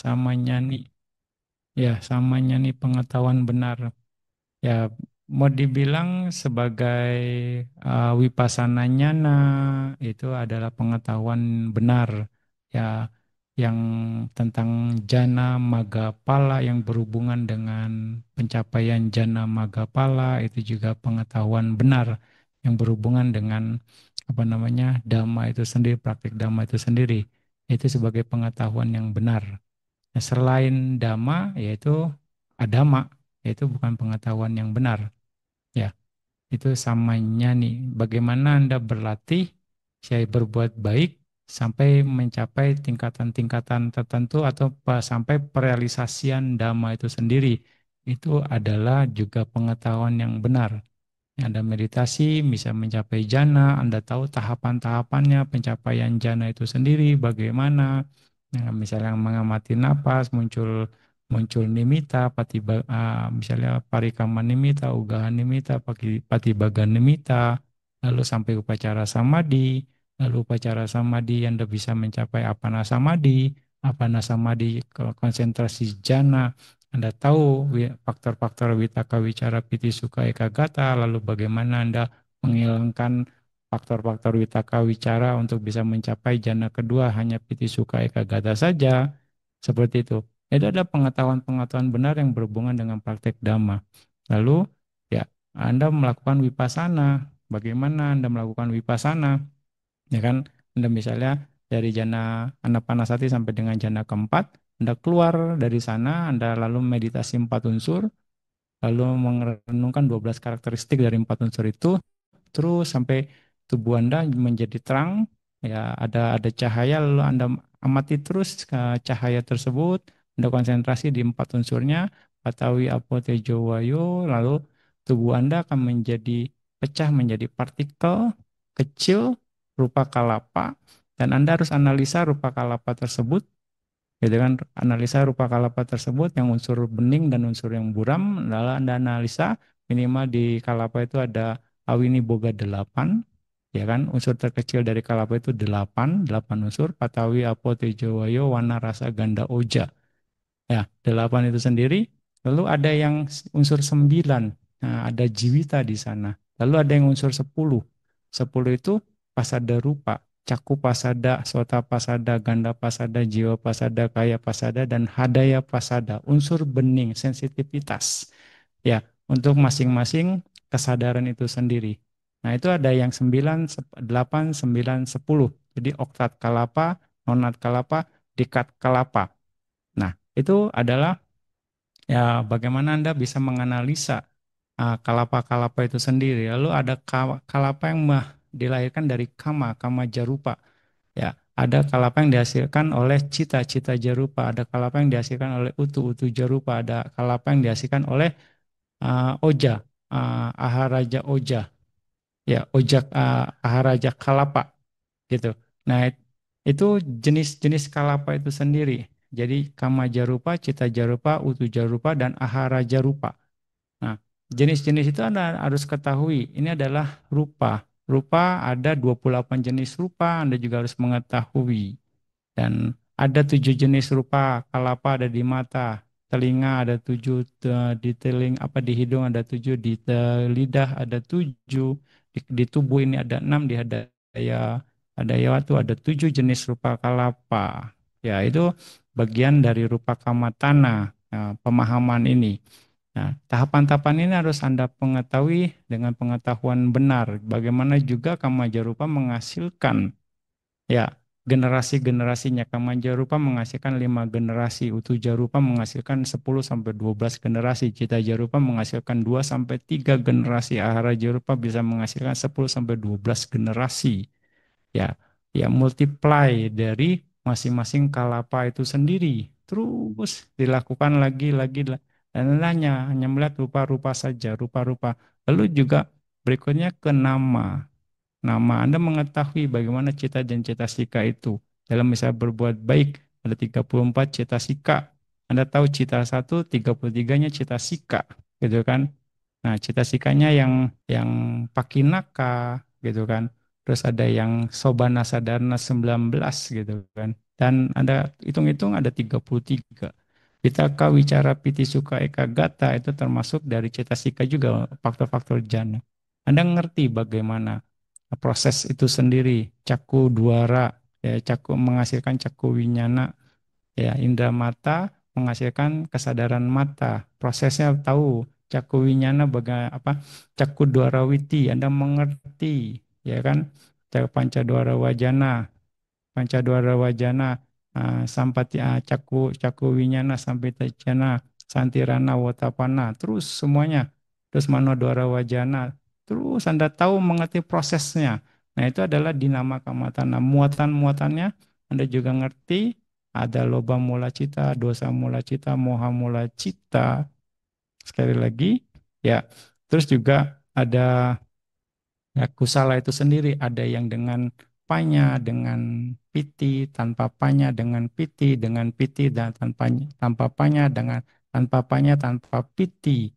samanya nih, ya samanya nih pengetahuan benar. Ya, mau dibilang sebagai wipasana nyana itu adalah pengetahuan benar. Ya, yang tentang jana magapala yang berhubungan dengan pencapaian jana magapala itu juga pengetahuan benar yang berhubungan dengan apa namanya dhamma itu sendiri, praktik dhamma itu sendiri. Itu sebagai pengetahuan yang benar. Nah, selain dhamma yaitu adama, yaitu bukan pengetahuan yang benar. Ya, itu samanya nih. Bagaimana Anda berlatih, saya berbuat baik sampai mencapai tingkatan-tingkatan tertentu atau sampai perealisasian dhamma itu sendiri. Itu adalah juga pengetahuan yang benar. Anda meditasi bisa mencapai jana, Anda tahu tahapan-tahapannya, pencapaian jana itu sendiri bagaimana. Nah, misalnya mengamati napas, muncul muncul nimita, misalnya parikama nimita, ugaha nimita, patibaga nimita, lalu sampai upacara samadhi, lalu upacara samadhi Anda bisa mencapai apana samadhi konsentrasi jana, anda tahu faktor-faktor Witaka, Wicara, Piti, Suka, Ekagata, lalu bagaimana Anda menghilangkan faktor-faktor Witaka, Wicara untuk bisa mencapai jana kedua hanya Piti, Suka, Ekagata saja. Seperti itu. Itu adalah pengetahuan-pengetahuan benar yang berhubungan dengan praktek Dhamma. Lalu, ya, Anda melakukan Vipassana. Bagaimana Anda melakukan Vipassana? Ya kan, Anda misalnya dari jana Anapanasati sampai dengan jana keempat, Anda keluar dari sana, Anda lalu meditasi empat unsur, lalu merenungkan 12 karakteristik dari empat unsur itu, terus sampai tubuh Anda menjadi terang, ya ada cahaya, lalu Anda amati terus ke cahaya tersebut, Anda konsentrasi di empat unsurnya, Patawi, Apo, Tejo, Wayo, lalu tubuh Anda akan menjadi pecah menjadi partikel kecil rupa kalapa, dan Anda harus analisa rupa kalapa tersebut, gitu kan, analisa rupa kalapa tersebut yang unsur bening dan unsur yang buram, lalu Anda analisa minimal di kalapa itu ada awini boga 8, ya kan, unsur terkecil dari kalapa itu 8 unsur, patawi, apo, tejo, wayo, wana, rasa, ganda, oja. Ya, 8 itu sendiri. Lalu ada yang unsur 9. Nah, ada jiwita di sana. Lalu ada yang unsur 10. 10 itu pasada rupa, caku pasada, sota pasada, ganda pasada, jiwa pasada, kaya pasada, dan hadaya pasada. Unsur bening, sensitivitas. Ya, untuk masing-masing kesadaran itu sendiri. Nah, itu ada yang 9, 8, 9, 10. Jadi oktat kalapa, nonat kalapa, dekat kalapa. Nah, itu adalah ya bagaimana Anda bisa menganalisa kalapa-kalapa itu sendiri. Lalu ada kalapa yang dilahirkan dari kama, kama jarupa. Ya, ada kalapa yang dihasilkan oleh cita-cita jarupa, ada kalapa yang dihasilkan oleh utu-utu jarupa, ada kalapa yang dihasilkan oleh oja, aharaja oja. Ya, ojak aharaja kalapa gitu. Nah, itu jenis-jenis kalapa itu sendiri. Jadi kama jarupa, cita jarupa, utu jarupa, dan ahara jarupa. Nah, jenis-jenis itu Anda harus ketahui. Ini adalah rupa. Rupa ada 28 jenis rupa, Anda juga harus mengetahui. Dan ada 7 jenis rupa kalapa ada di mata, telinga ada 7, di teling apa di hidung ada 7, di lidah ada 7, di tubuh ini ada 6, di ada yaitu ada 7 jenis rupa kalapa. Ya itu bagian dari rupa kamatana, pemahaman ini. Nah, tahapan-tahapan ini harus Anda mengetahui dengan pengetahuan benar. Bagaimana juga Kamajarupa menghasilkan ya, generasi-generasinya. Kamajarupa menghasilkan 5 generasi, Utu Jarupa menghasilkan 10 sampai 12 generasi, Cita Jarupa menghasilkan 2 sampai 3 generasi, Ahara Jarupa bisa menghasilkan 10 sampai 12 generasi. Ya, ya multiply dari masing-masing kalapa itu sendiri. Terus dilakukan lagi dan hanya melihat rupa-rupa saja, rupa-rupa. Lalu juga berikutnya ke nama. Nama Anda mengetahui bagaimana cita dan cetasika itu. Dalam misal berbuat baik, ada 34 cetasika. Anda tahu cita 1, 33-nya cetasika, gitu kan. Nah, cita-cikanya yang pakinaka, gitu kan. Terus ada yang sobana sadarna 19, gitu kan. Dan ada hitung-hitung ada 33. Pitaka Wicara Piti Suka Eka Gata itu termasuk dari cetasika juga faktor-faktor jana. Anda ngerti bagaimana proses itu sendiri, caku dwara, ya, caku menghasilkan caku winyana, ya, indera mata menghasilkan kesadaran mata. Prosesnya tahu caku winyana apa? Caku dwarawiti, Anda mengerti, ya kan? Caku pancadwara wajana, Pancadwara Wajana, Sampati Caku Caku Winyana, Sampitachana, Santirana, Wotapana, terus semuanya. Terus Manodwara Wajana, terus Anda tahu mengerti prosesnya. Nah, itu adalah dinama kamatana. Muatan-muatannya Anda juga ngerti. Ada loba mula cita, dosa mula cita, moha mula cita. Sekali lagi, ya. Terus juga ada ya, kusala itu sendiri ada yang dengan panya, dengan piti, tanpa panya, dengan piti, dengan piti dan tanpa panya, dengan tanpa panya, tanpa piti,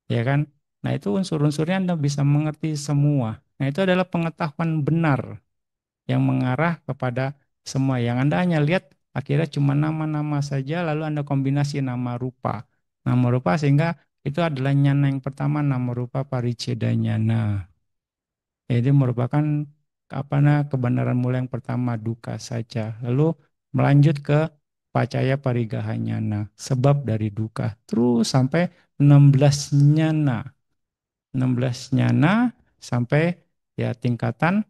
ya kan? Nah, itu unsur-unsurnya Anda bisa mengerti semua. Nah, itu adalah pengetahuan benar yang mengarah kepada semua. Yang Anda hanya lihat akhirnya cuma nama-nama saja, lalu Anda kombinasi nama rupa. Nama rupa sehingga itu adalah nyana yang pertama, nama rupa pariceda nyana. Jadi merupakan kebenaran mula yang pertama duka saja. Lalu melanjut ke pacaya parigahanyana, sebab dari duka. Terus sampai 16 nyana. 16 nyana sampai ya tingkatan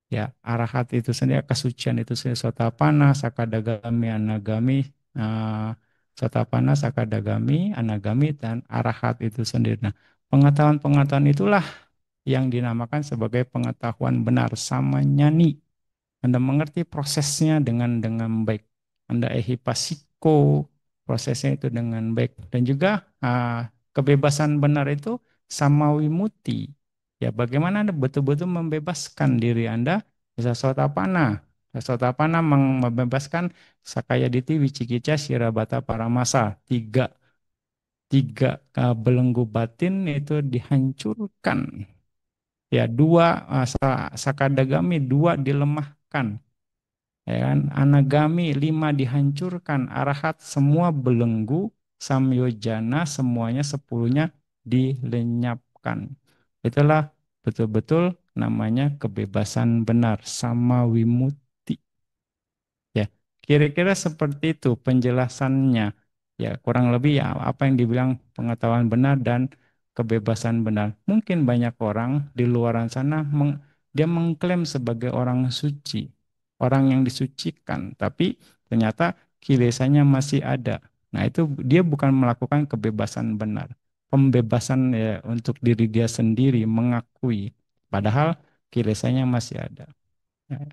ya arahat itu sendiri, kesucian itu sendiri, sotapana, sakadagami, anagami, eh, sotapana, sakadagami, anagami, dan arahat itu sendiri. Nah, pengetahuan-pengetahuan itulah yang dinamakan sebagai pengetahuan benar sama nyani. Anda mengerti prosesnya dengan baik. Anda ehipasiko prosesnya itu dengan baik. Dan juga kebebasan benar itu sama wimuti. Ya, bagaimana Anda betul-betul membebaskan diri Anda bisa sotapana. Sotapana membebaskan sakaya diti wicikica sirabata paramasa. Tiga belenggu batin itu dihancurkan. Ya, dua sakadagami dua dilemahkan, ya kan? Anagami lima dihancurkan, arahat semua belenggu, samyojana semuanya sepuluhnya dilenyapkan. Itulah betul-betul namanya kebebasan benar sama wimuti. Ya, kira-kira seperti itu penjelasannya. Ya, kurang lebih ya apa yang dibilang pengetahuan benar dan kebebasan benar. Mungkin banyak orang di luar sana dia mengklaim sebagai orang suci, orang yang disucikan, tapi ternyata kilesanya masih ada. Nah, itu dia bukan melakukan kebebasan benar. Pembebasan ya untuk diri dia sendiri mengakui, padahal kilesanya masih ada. Ya,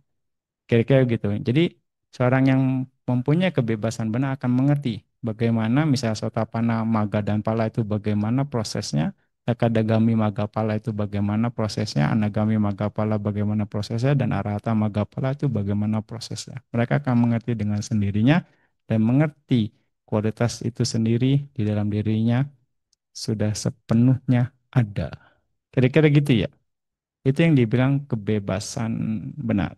kira-kira gitu. Jadi seorang yang mempunyai kebebasan benar akan mengerti bagaimana misalnya Sotapana, Maga dan Pala itu bagaimana prosesnya, Sakadagami Magapala itu bagaimana prosesnya, Anagami Magapala bagaimana prosesnya, dan Arahata Magapala itu bagaimana prosesnya. Mereka akan mengerti dengan sendirinya dan mengerti kualitas itu sendiri di dalam dirinya sudah sepenuhnya ada. Kira-kira gitu ya. Itu yang dibilang kebebasan benar.